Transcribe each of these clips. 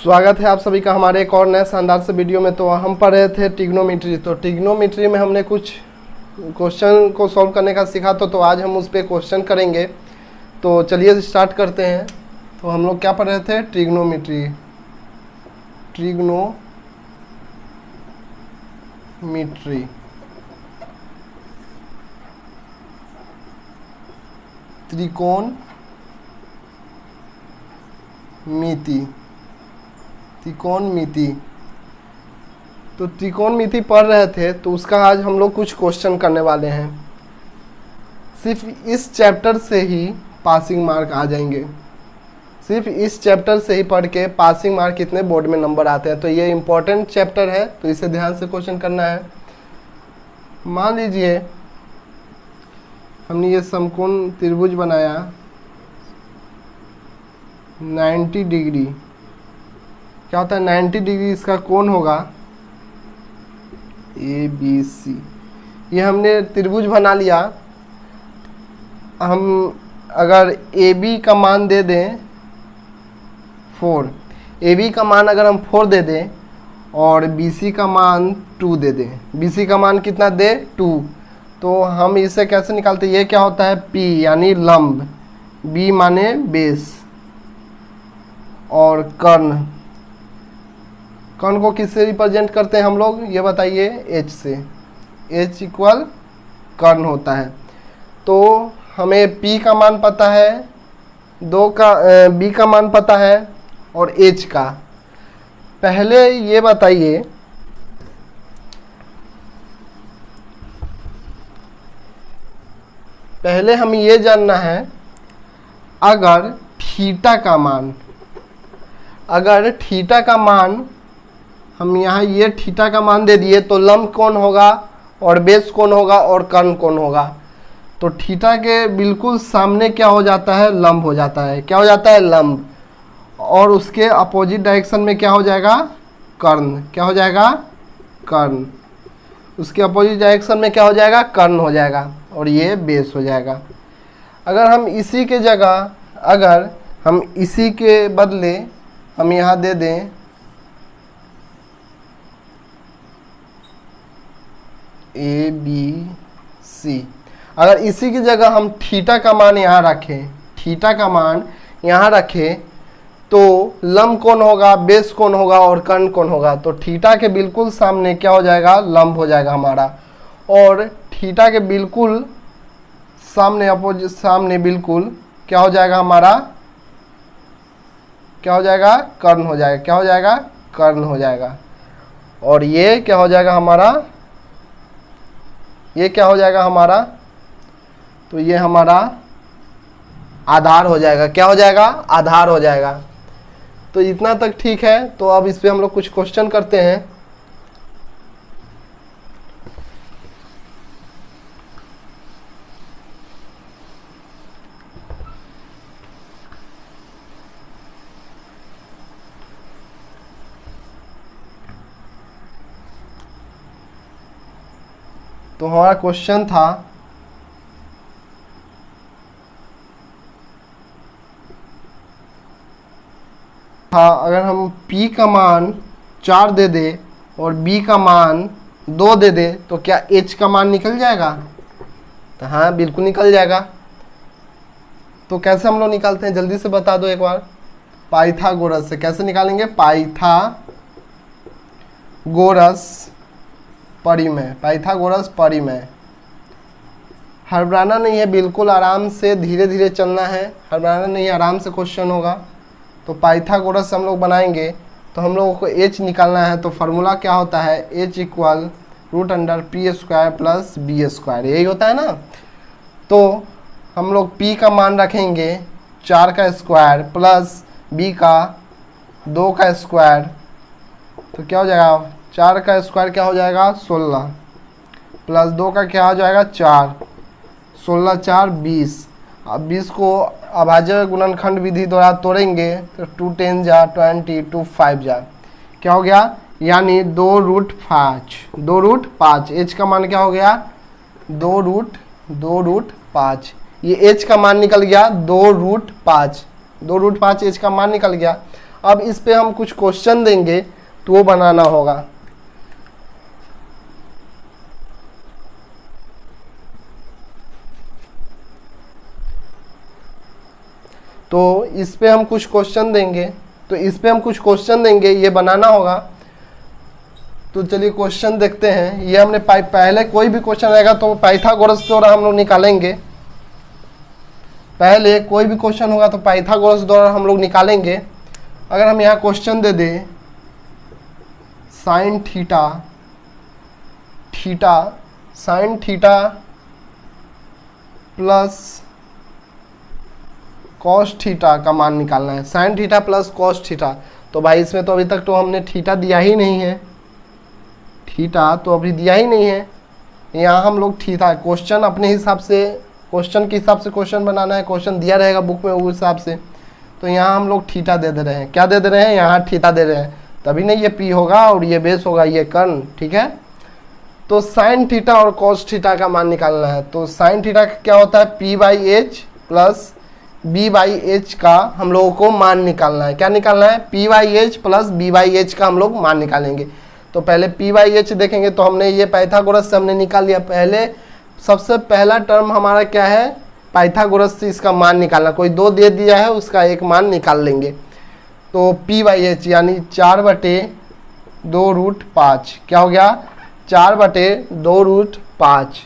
स्वागत है आप सभी का हमारे एक और नए शानदार से वीडियो में। तो हम पढ़ रहे थे ट्रिग्नोमेट्री। तो ट्रिग्नोमेट्री में हमने कुछ क्वेश्चन को सॉल्व करने का सीखा तो आज हम उस पर क्वेश्चन करेंगे। तो चलिए स्टार्ट करते हैं। तो हम लोग क्या पढ़ रहे थे? ट्रिग्नोमेट्री। त्रिकोणमिति। तो त्रिकोणमिति पढ़ रहे थे तो उसका आज हम लोग कुछ क्वेश्चन करने वाले हैं। सिर्फ इस चैप्टर से ही पासिंग मार्क आ जाएंगे। सिर्फ इस चैप्टर से ही पढ़ के पासिंग मार्क कितने बोर्ड में नंबर आते हैं। तो ये इम्पोर्टेंट चैप्टर है, तो इसे ध्यान से क्वेश्चन करना है। मान लीजिए हमने ये समकोण त्रिभुज बनाया 90 डिग्री। क्या होता है 90 डिग्री? इसका कोण होगा ABC। ये हमने त्रिभुज बना लिया। हम अगर AB का मान दे दें 4, AB का मान अगर हम 4 दे दें और BC का मान 2 दे दें। BC का मान कितना दे? 2। तो हम इसे कैसे निकालते हैं? ये क्या होता है? P यानी लंब, B माने बेस और कर्ण। कर्ण को किससे रिप्रेजेंट करते हैं हम लोग? ये बताइए। H से। H इक्वल कर्ण होता है। तो हमें P का मान पता है, B का मान पता है और H का। पहले ये बताइए, पहले हमें ये जानना है अगर थीटा का मान हम यहाँ ये थीटा का मान दे दिए तो लंब कौन होगा और बेस कौन होगा और कर्ण कौन होगा? तो थीटा के बिल्कुल सामने क्या हो जाता है? लंब हो जाता है। क्या हो जाता है? लंब। और उसके अपोजिट डायरेक्शन में क्या हो जाएगा? कर्ण। क्या हो जाएगा? कर्ण। उसके अपोजिट डायरेक्शन में क्या हो जाएगा? कर्ण हो जाएगा और ये बेस हो जाएगा। अगर हम इसी के जगह, अगर हम इसी के बदले हम यहाँ दे दें ABC, अगर इसी की जगह हम थीटा का मान यहाँ रखें, तो लंब कौन होगा, बेस कौन होगा और कर्ण कौन होगा? तो थीटा के बिल्कुल सामने क्या हो जाएगा? लंब हो जाएगा हमारा। और थीटा के बिल्कुल सामने, अपोजिट सामने बिल्कुल क्या हो जाएगा हमारा? क्या हो जाएगा? कर्ण हो जाएगा। क्या हो जाएगा? कर्ण हो जाएगा। और ये क्या हो जाएगा हमारा? ये क्या हो जाएगा हमारा? तो ये हमारा आधार हो जाएगा। क्या हो जाएगा? आधार हो जाएगा। तो इतना तक ठीक है। तो अब इस पे हम लोग कुछ क्वेश्चन करते हैं। तो हमारा क्वेश्चन था अगर हम P का मान 4 दे दे और B का मान 2 दे दे तो क्या H का मान निकल जाएगा? तो हाँ, बिल्कुल निकल जाएगा। तो कैसे हम लोग निकालते हैं जल्दी से बता दो एक बार। पाइथागोरस से कैसे निकालेंगे? पाइथागोरस परिमेय। हड़बड़ाना नहीं है, बिल्कुल आराम से धीरे धीरे चलना है। हड़बड़ाना नहीं है, आराम से क्वेश्चन होगा। तो पाइथागोरस हम लोग बनाएंगे तो हम लोगों को H निकालना है। तो फार्मूला क्या होता है? H equal √P² plus B²। यही होता है ना। तो हम लोग P का मान रखेंगे 4 का स्क्वायर प्लस B का 2 का स्क्वायर। तो क्या हो जाएगा? 4 का स्क्वायर क्या हो जाएगा? 16 प्लस 2 का क्या हो जाएगा? 4। 16 4 20। अब 20 को अभाज्य गुणनखंड विधि द्वारा तोड़ेंगे तो 2 10 जा 20, 2 5 जा। क्या हो गया? यानी 2√5। H का मान क्या हो गया? 2√5। ये H का मान निकल गया 2√5। 2√5 H का मान निकल गया। अब इस पे हम कुछ क्वेश्चन देंगे तो वो बनाना होगा। तो इस पे हम कुछ क्वेश्चन देंगे, ये बनाना होगा। तो चलिए क्वेश्चन देखते हैं। ये हमने पहले कोई भी क्वेश्चन रहेगा तो पाइथागोरस द्वारा हम लोग निकालेंगे। पहले कोई भी क्वेश्चन होगा तो पाइथागोरस द्वारा हम लोग निकालेंगे। अगर हम यहाँ क्वेश्चन दे दें sine theta plus cos theta का मान निकालना है। Sine theta plus cos theta, तो भाई इसमें तो अभी तक तो हमने थीटा दिया ही नहीं है, यहाँ हम लोग थीटा क्वेश्चन अपने हिसाब से क्वेश्चन के हिसाब से क्वेश्चन बनाना है। क्वेश्चन दिया रहेगा बुक में उस हिसाब से। तो यहाँ हम लोग थीटा दे दे रहे हैं। क्या दे दे रहे हैं? यहाँ थीटा दे रहे हैं, तभी नहीं ये पी होगा और ये बेस होगा, ये कर्ण। ठीक है, तो साइन थीटा और कॉस थीटा का मान निकालना है। तो साइन थीटा क्या होता है? P by H plus B by H का हम लोगों को मान निकालना है। क्या निकालना है? P by H plus B by H का हम लोग मान निकालेंगे। तो पहले पी बाई एच देखेंगे, तो हमने ये पाइथागोरस से हमने निकाल लिया। पहले सबसे पहला टर्म हमारा क्या है? पाइथागोरस से इसका मान निकालना। कोई दो दे दिया है, उसका एक मान निकाल लेंगे। तो पी बाई एच यानी 4/2√5 क्या हो गया? 4/2√5।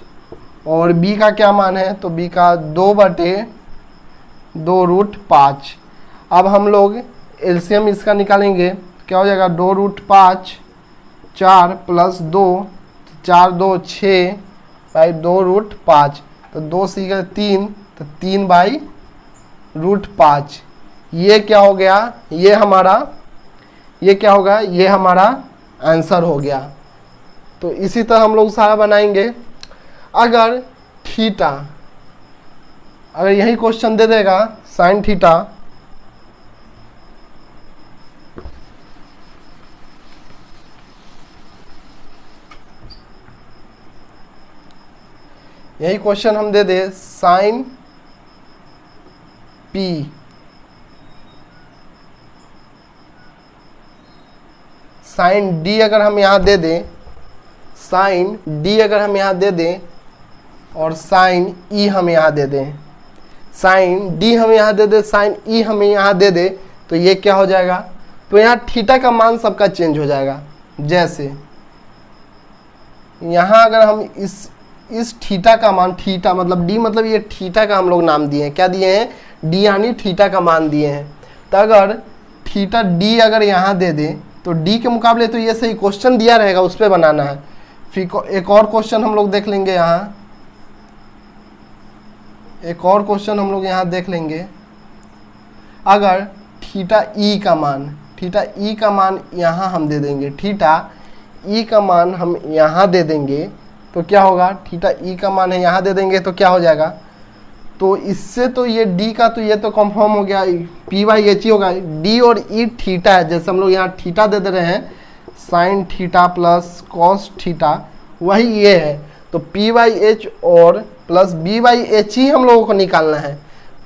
और बी का क्या मान है? तो बी का 2/2√5। अब हम लोग एलसीएम इसका निकालेंगे। क्या हो जाएगा? 2√5, 4 प्लस 2, 4 2 6 बाई 2√5। तो 2 सी का 3, तो 3/√5। ये क्या हो गया? ये क्या होगा? ये हमारा आंसर हो गया। तो इसी तरह हम लोग सारा बनाएंगे। अगर यही क्वेश्चन दे देगा साइन थीटा, यही क्वेश्चन हम दे दे साइन पी साइन डी अगर हम यहाँ दे दें, साइन डी अगर हम यहाँ दे दें और साइन ई हम यहाँ दे दें, साइन डी हम यहाँ दे दें, साइन ई हम यहाँ दे दें, तो ये क्या हो जाएगा? तो यहाँ थीटा का मान सबका चेंज हो जाएगा। जैसे यहाँ अगर हम इस थीटा का मान, थीटा मतलब डी मतलब ये थीटा का हम लोग नाम दिए हैं। क्या दिए हैं? डी यानी थीटा का मान दिए हैं। तो अगर थीटा डी अगर यहाँ दे दें तो डी के मुकाबले तो ये सही क्वेश्चन दिया रहेगा, उस पर बनाना है। फिर एक और क्वेश्चन हम लोग देख लेंगे। यहाँ एक और क्वेश्चन हम लोग यहाँ देख लेंगे। अगर थीटा ई का मान यहाँ हम दे देंगे, थीटा ई का मान हम यहाँ दे देंगे, तो क्या होगा? थीटा ई का मान है यहाँ दे देंगे तो क्या हो जाएगा? तो इससे तो ये डी का तो ये तो कंफर्म हो गया, पी बाई एच ही होगा। डी और ई थीटा है, जैसे हम लोग यहाँ थीटा दे रहे हैं, sine theta plus cos theta, वही ये है। तो पी बाई एच और प्लस बी बाई एच ही हम लोगों को निकालना है।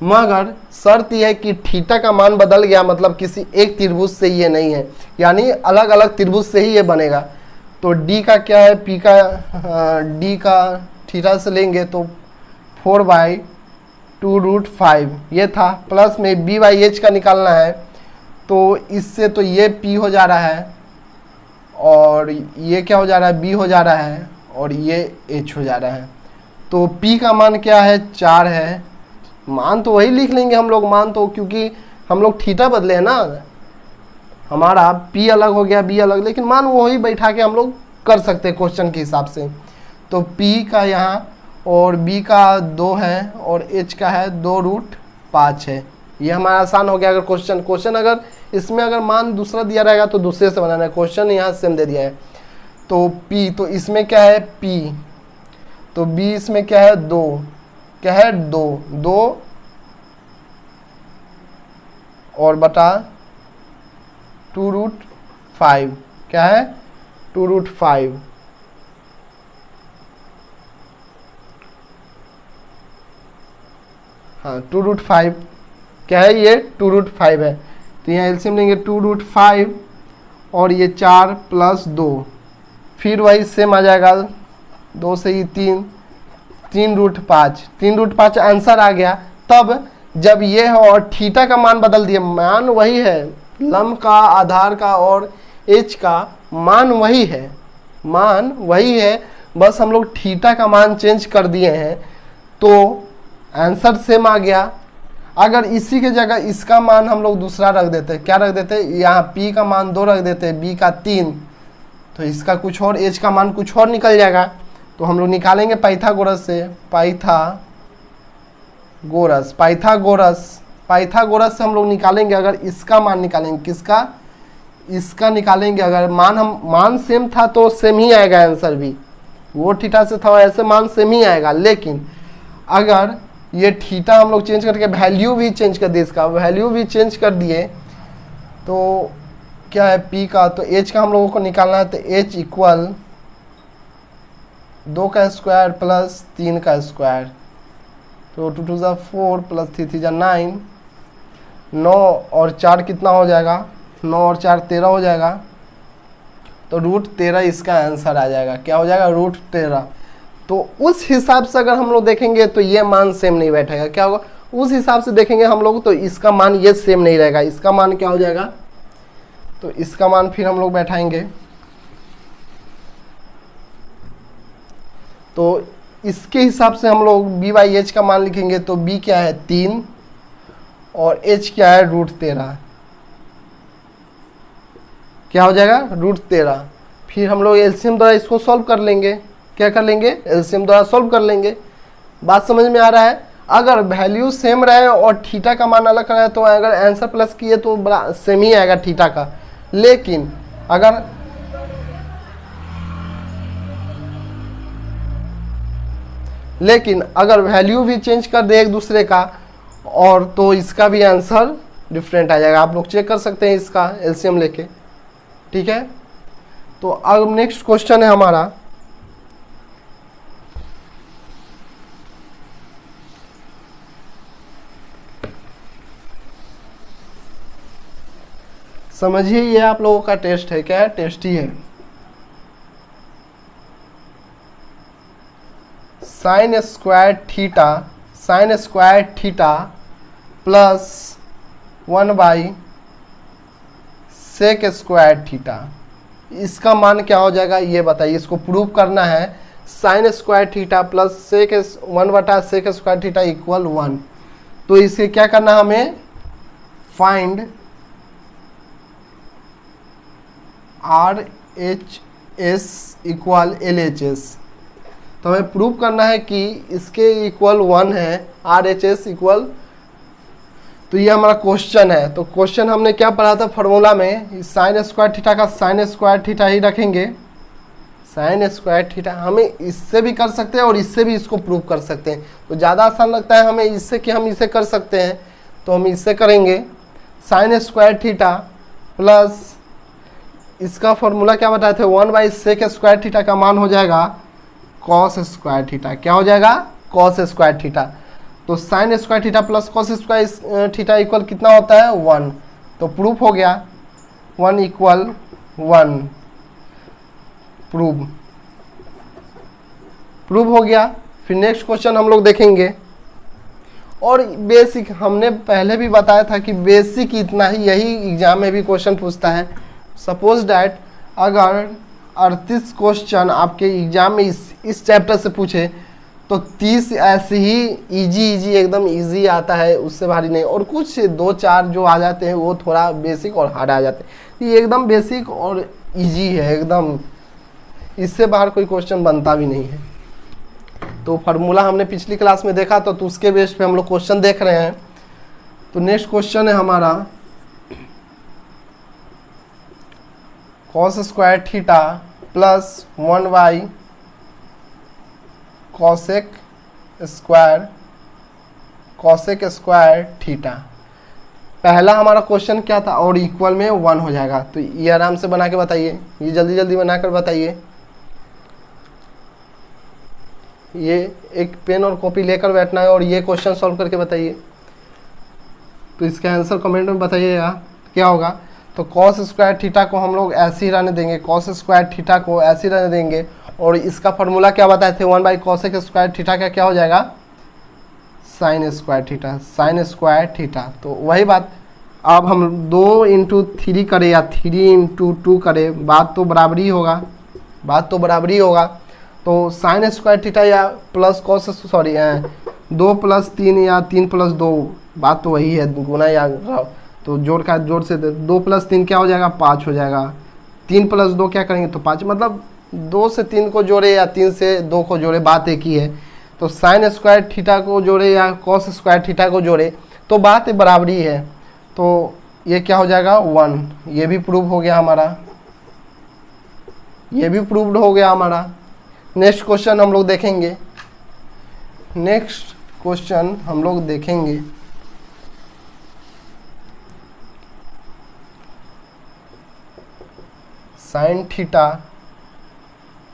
मगर शर्त यह है कि थीटा का मान बदल गया, मतलब किसी एक त्रिभुज से ये नहीं है, यानी अलग अलग त्रिभुज से ही ये बनेगा। तो डी का क्या है? डी का थीटा से लेंगे तो 4/2√5 ये था। प्लस में बी बाई एच का निकालना है, तो इससे तो ये पी हो जा रहा है और ये क्या हो जा रहा है? बी हो जा रहा है और ये एच हो जा रहा है। तो पी का मान क्या है? 4 है। मान तो वही लिख लेंगे हम लोग, मान तो, क्योंकि हम लोग थीटा बदले हैं ना, हमारा पी अलग हो गया, बी अलग, लेकिन मान वही बैठा के हम लोग कर सकते हैं क्वेश्चन के हिसाब से। तो पी का यहाँ और बी का 2 है और एच का है 2√5 है। ये हमारा आसान हो गया। अगर क्वेश्चन अगर इसमें अगर मान दूसरा दिया रहेगा तो दूसरे से बनाना है। क्वेश्चन यहाँ सेम दे दिया है। तो पी, तो इसमें क्या है? पी, तो बी इसमें क्या है? 2, क्या है? 2 और बटा 2√5, क्या है? 2√5। हाँ 2√5 क्या है? ये 2√5 है। तो यहाँ एलसीएम लेंगे 2√5 और ये 4 + 2, फिर वही सेम आ जाएगा 2 से ही 3, 3√5, 3√5 आंसर आ गया। तब जब ये है और थीटा का मान बदल दिए, मान वही है, लंब का, आधार का और एच का मान वही है, मान वही है, बस हम लोग थीटा का मान चेंज कर दिए हैं तो आंसर सेम आ गया। अगर इसी के जगह इसका मान हम लोग दूसरा रख देते, क्या रख देते, यहाँ P का मान 2 रख देते, B का 3, तो इसका कुछ और, H का मान कुछ और निकल जाएगा। तो हम लोग निकालेंगे पाइथागोरस से, पाइथागोरस से हम लोग निकालेंगे। अगर इसका मान निकालेंगे, किसका, इसका निकालेंगे। अगर मान सेम था तो सेम ही आएगा आंसर भी, वो थीटा से था ऐसे मान सेम ही आएगा। लेकिन अगर ये थीटा हम लोग चेंज करके वैल्यू भी चेंज कर दिए, इसका वैल्यू भी चेंज कर दिए, तो क्या है P का, तो H का हम लोगों को निकालना है। तो H इक्वल 2 का स्क्वायर प्लस 3 का स्क्वायर, तो 2 × 4 + 3 × 9, 9 और 4 कितना हो जाएगा, 9 और 4 13 हो जाएगा। तो √13 इसका आंसर आ जाएगा। क्या हो जाएगा, √13। तो उस हिसाब से अगर हम लोग देखेंगे तो ये मान सेम नहीं बैठेगा। क्या होगा, उस हिसाब से देखेंगे हम लोग तो इसका मान ये सेम नहीं रहेगा। इसका मान क्या हो जाएगा, तो इसका मान फिर हम लोग बैठाएंगे, तो इसके हिसाब से हम लोग B/H का मान लिखेंगे। तो B क्या है 3 और H क्या है √13, क्या हो जाएगा √13। फिर हम लोग एलसीएम द्वारा इसको सॉल्व कर लेंगे। क्या कर लेंगे, एलसीएम द्वारा सॉल्व कर लेंगे। बात समझ में आ रहा है। अगर वैल्यू सेम रहे और थीटा का मान अलग रहे तो अगर आंसर प्लस किए तो बड़ा सेम ही आएगा थीटा का। लेकिन अगर वैल्यू भी चेंज कर दे एक दूसरे का और तो इसका भी आंसर डिफरेंट आ जाएगा। आप लोग चेक कर सकते हैं इसका एलसीएम लेके, ठीक है। तो अब नेक्स्ट क्वेश्चन है हमारा, समझिए ये आप लोगों का टेस्ट है। क्या है, टेस्ट ही है। साइन स्क्वायर थीटा प्लस 1/सेक स्क्वायर थीटा, इसका मान क्या हो जाएगा ये बताइए। इसको प्रूव करना है। साइन स्क्वायर थीटा प्लस 1/सेक स्क्वायर थीटा इक्वल 1। तो इसे क्या करना है हमें, फाइंड RHS इक्वल LHS। तो हमें प्रूव करना है कि इसके इक्वल 1 है, RHS इक्वल। तो ये हमारा क्वेश्चन है। तो क्वेश्चन हमने क्या पढ़ा था फॉर्मूला में, साइन स्क्वायर थीटा का साइन स्क्वायर थीटा ही रखेंगे। साइन स्क्वायर थीटा हमें इससे भी कर सकते हैं और इससे भी इसको प्रूव कर सकते हैं। तो ज़्यादा आसान लगता है हमें इससे कि हम इसे कर सकते हैं, तो हम इससे करेंगे। साइन स्क्वायर थीटा प्लस इसका फॉर्मूला क्या बताए थे, 1/सेक स्क्वायर थीटा का मान हो जाएगा कॉस स्क्वायर थीटा। क्या हो जाएगा, कॉस स्क्वायर थीटा। तो sign square theta plus cos square theta equal कितना होता है 1। तो प्रूफ हो गया 1 इक्वल 1, प्रूव हो गया। फिर नेक्स्ट क्वेश्चन हम लोग देखेंगे। और बेसिक हमने पहले भी बताया था कि बेसिक इतना ही, यही एग्जाम में भी क्वेश्चन पूछता है। सपोज डैट अगर 38 क्वेश्चन आपके एग्जाम में इस चैप्टर से पूछे तो 30 ऐसे ही इजी एकदम इजी आता है, उससे भारी नहीं। और कुछ 2-4 जो आ जाते हैं वो थोड़ा बेसिक और हार्ड आ जाते हैं। ये एकदम बेसिक और इजी है एकदम, इससे बाहर कोई क्वेश्चन बनता भी नहीं है। तो फार्मूला हमने पिछली क्लास में देखा तो उसके बेस पे हम लोग क्वेश्चन देख रहे हैं। तो नेक्स्ट क्वेश्चन है हमारा, कॉस स्क्वायर थीटा प्लस 1/कॉसेक स्क्वायर थीटा। पहला हमारा क्वेश्चन क्या था, और इक्वल में 1 हो जाएगा। तो ये आराम से बना के बताइए, ये जल्दी जल्दी बनाकर बताइए। ये एक पेन और कॉपी लेकर बैठना है और ये क्वेश्चन सॉल्व करके बताइए। तो इसका आंसर कमेंट में बताइएगा। क्या होगा, तो कॉस स्क्वायर थीटा को हम लोग ऐसे ही रहने देंगे, कॉस स्क्वायर थीटा को ऐसे ही रहने देंगे। और इसका फॉर्मूला क्या बताए थे, 1/cosec स्क्वायर थीटा का क्या हो जाएगा, sign square theta, sign square theta. तो वही बात, अब हम 2 × 3 करें या 3 × 2 करें, बात तो बराबरी होगा, बात तो बराबरी होगा। तो साइन स्क्वायर थीटा या प्लस कॉस, सॉरी 2 + 3 या 3 + 2, बात तो वही है, गुना या तो जोड़ का जोड़ से 2 + 3 क्या हो जाएगा, 5 हो जाएगा। 3 + 2 क्या करेंगे, तो 5, मतलब 2 से 3 को जोड़े या 3 से 2 को जोड़े, बात एक ही है। तो साइन स्क्वायर थीटा को जोड़े या कॉस स्क्वायर थीटा को जोड़े, तो बात बराबरी है। तो ये क्या हो जाएगा 1, ये भी प्रूव हो गया हमारा, ये भी प्रूव्ड हो गया हमारा। नेक्स्ट क्वेश्चन हम लोग देखेंगे, नेक्स्ट क्वेश्चन हम लोग देखेंगे। Sine theta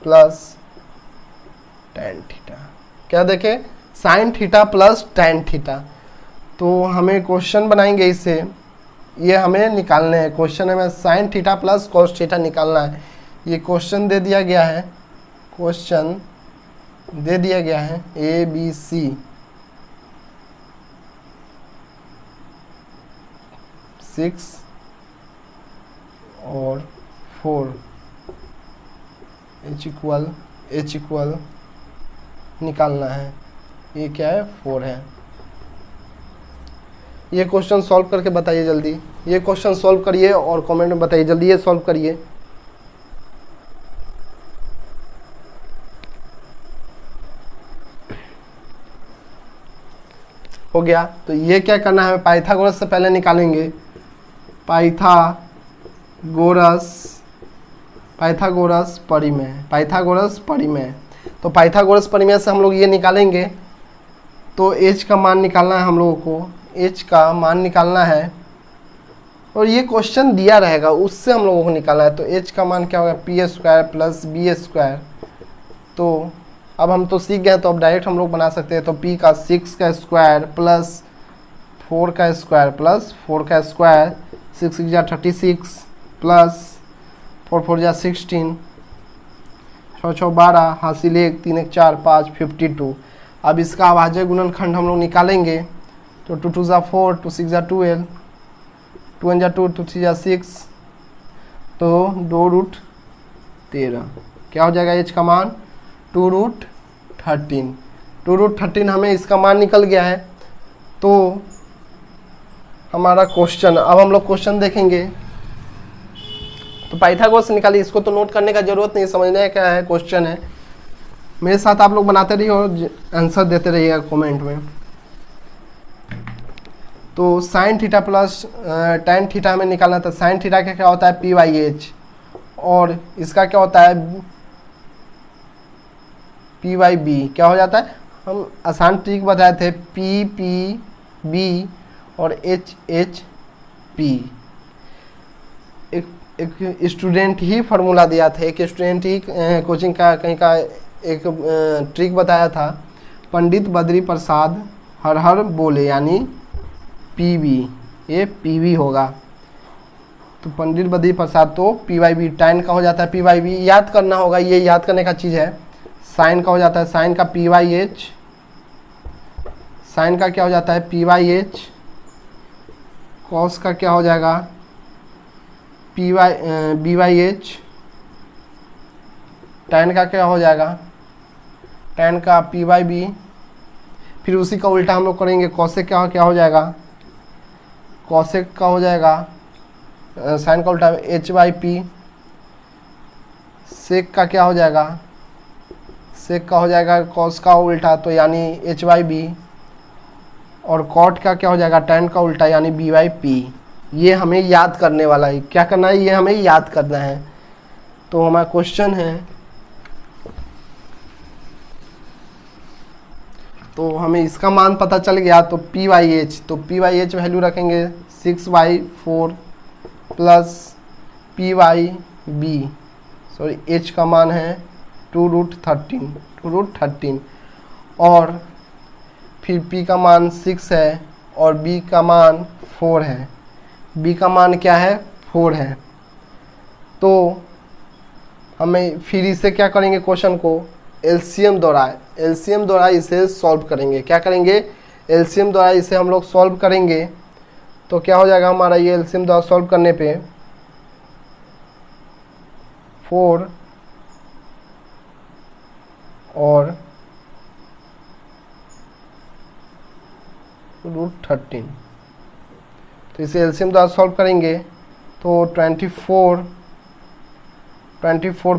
plus tan theta, क्या देखें, sine theta plus tan theta. तो हमें क्वेश्चन बनाएंगे इससे, ये हमें निकालने हैं, क्वेश्चन हमें sine theta plus cos theta निकालना है। ये क्वेश्चन दे दिया गया है, क्वेश्चन दे दिया गया है ABC 6 और 4 H इक्वल निकालना है, ये क्या है 4 है। ये क्वेश्चन सॉल्व करके बताइए जल्दी, ये क्वेश्चन सॉल्व करिए और कमेंट में बताइए जल्दी, ये सॉल्व करिए। हो गया, तो ये क्या करना है, पाइथागोरस से पहले निकालेंगे, पाइथागोरस परिमेय, पाइथागोरस परिमेय। तो पाइथागोरस परिमेय से हम लोग ये निकालेंगे, तो h का मान निकालना है हम लोगों को, h का मान निकालना है, और ये क्वेश्चन दिया रहेगा उससे हम लोगों को निकालना है। तो h का मान क्या होगा, p² + b²। तो अब हम तो सीख गए, तो अब डायरेक्ट हम लोग बना सकते हैं। तो p का 6 का स्क्वायर प्लस 4 का स्क्वायर प्लस 4 का स्क्वायर, 6 × 36 प्लस 4 × 4 = 16, 6 × 6 = 12, हासिल 1, 3 × 4 = 5, 52। अब इसका अभाज्य गुणनखंड हम लोग निकालेंगे, तो 2 × 2 = 4, 2 × 6 = 12, 2 × 2 = 2, 2 × 3 = 6, तो 2√13 क्या हो जाएगा h का मान, 2√13। 2√13 हमें इसका मान निकल गया है। तो हमारा क्वेश्चन, अब हम लोग क्वेश्चन देखेंगे। तो पाइथागोरस निकालिए, इसको तो नोट करने का जरूरत नहीं, समझने क्या है क्वेश्चन है। मेरे साथ आप लोग बनाते रहिए और आंसर देते रहिएगा कमेंट में। तो sine theta plus tan theta हमें निकालना था। साइन थीटा का क्या होता है, p/h, और इसका क्या होता है, p/b। क्या हो जाता है, हम आसान ट्रिक बताए थे, p/b और h/p। एक स्टूडेंट ही फार्मूला दिया था, एक स्टूडेंट ही कोचिंग का कहीं का एक ट्रिक बताया था, पंडित बद्री प्रसाद हर हर बोले, यानी PB, ये PB होगा। तो पंडित बद्री प्रसाद, तो p/b टैन का हो जाता है p/b, याद करना होगा, ये याद करने का चीज़ है। साइन का हो जाता है, साइन का p/h, साइन का क्या हो जाता है p/h, कॉस का क्या हो जाएगा b/h, टैन का क्या हो जाएगा, टैन का p/b। फिर उसी का उल्टा हम लोग करेंगे, कॉसेक का क्या हो जाएगा, कॉसेक का हो जाएगा, साइन का उल्टा h/p। सेक का क्या हो जाएगा, सेक का हो जाएगा कॉस का उल्टा, तो यानी h/b। और कॉट का क्या हो जाएगा, टैन का उल्टा, यानी b/p। ये हमें याद करने वाला है, क्या करना है, ये हमें याद करना है। तो हमारा क्वेश्चन है, तो हमें इसका मान पता चल गया। तो p/h, तो p/h वैल्यू रखेंगे 6/4 प्लस p/b, सॉरी h का मान है 2√13, और फिर p का मान 6 है और b का मान 4 है। b का मान क्या है 4 है। तो हमें फिर इसे क्या करेंगे, क्वेश्चन को एलसीएम द्वारा इसे सॉल्व करेंगे। क्या करेंगे, एलसीएम द्वारा इसे हम लोग सॉल्व करेंगे। तो क्या हो जाएगा हमारा ये एलसीएम द्वारा सॉल्व करने पे 4 और √13। तो इसे एलसीएम द्वारा सॉल्व करेंगे तो 24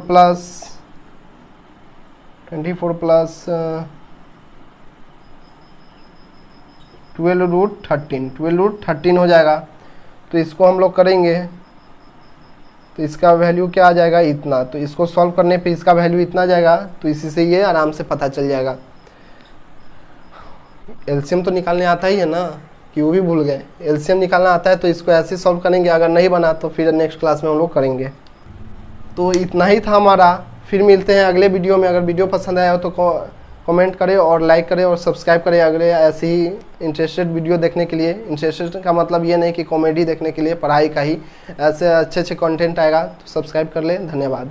प्लस 12√13 हो जाएगा। तो इसको हम लोग करेंगे तो इसका वैल्यू क्या आ जाएगा, इतना। तो इसको सॉल्व करने पे इसका वैल्यू इतना आ जाएगा। तो इसी से ये आराम से पता चल जाएगा। एलसीएम तो निकालने आता ही है ना, कि वो भी भूल गए। एलसीएम निकालना आता है तो इसको ऐसे सॉल्व करेंगे, अगर नहीं बना तो फिर नेक्स्ट क्लास में हम लोग करेंगे। तो इतना ही था हमारा। फिर मिलते हैं अगले वीडियो में। अगर वीडियो पसंद आया हो तो कमेंट करें और लाइक करें और सब्सक्राइब करें अगले ऐसे ही इंटरेस्टेड वीडियो देखने के लिए। इंटरेस्टेड का मतलब ये नहीं कि कॉमेडी देखने के लिए, पढ़ाई का ही ऐसे अच्छे कंटेंट आएगा तो सब्सक्राइब कर लें। धन्यवाद।